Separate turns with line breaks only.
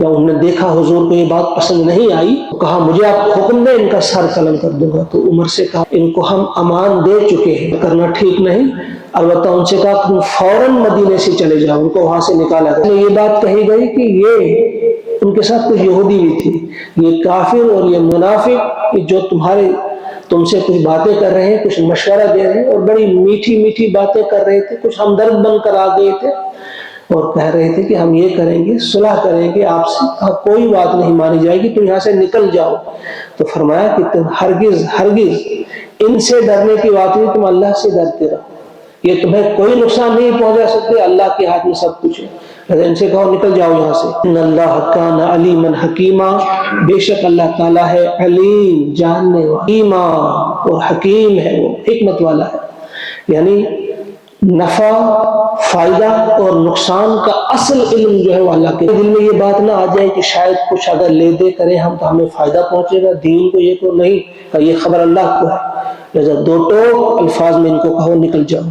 یا انہوں نے دیکھا حضور کو یہ بات پسند نہیں آئی تو کہا مجھے آپ حکم دیں ان کا سر قلم کر دوں گا. تو عمر سے کہا ان کو ہم امان دے چکے ہیں، کرنا ٹھیک نہیں. البتہ ان سے کہا تم فوراً مدینے سے چلے جاؤ. ان کو وہاں سے نکالا گیا. یہ بات کہی گئی کہ یہ ان کے ساتھ کچھ یہودی بھی تھی، یہ کافر اور یہ منافق جو تم سے کچھ باتیں کر رہے ہیں، کچھ مشورہ دے رہے ہیں اور بڑی میٹھی میٹھی باتیں کر رہے تھے، کچھ ہمدرد بن کر آ گئے تھے اور کہہ رہے تھے کہ ہم یہ کریں گے، صلح کریں گے آپ سے، کوئی بات نہیں مانی جائے گی، تم یہاں سے نکل جاؤ. تو فرمایا کہ تم ہرگز ان سے ڈرنے کی بات نہیں، تم اللہ سے ڈرتے رہو. یہ تمہیں کوئی نقصان نہیں پہنچا سکتے، اللہ کے ہاتھ میں سب کچھ ہے. ان سے کہو نکل جاؤ یہاں سے. ان اللہ کان علیما حکیما، بے شک اللہ تعالیٰ ہے علیم، جاننے والا، حکیما اور حکیم ہے، وہ حکمت والا ہے. یعنی نفع، فائدہ اور نقصان کا اصل علم جو ہے وہ اللہ کے دل میں یہ بات نہ آ جائے کہ شاید کچھ اگر لے دے کریں ہم تو ہمیں فائدہ پہنچے گا، دین کو یہ کو نہیں، یہ خبر اللہ کو ہے. لہذا دو ٹوک الفاظ میں ان کو کہو نکل جاؤ.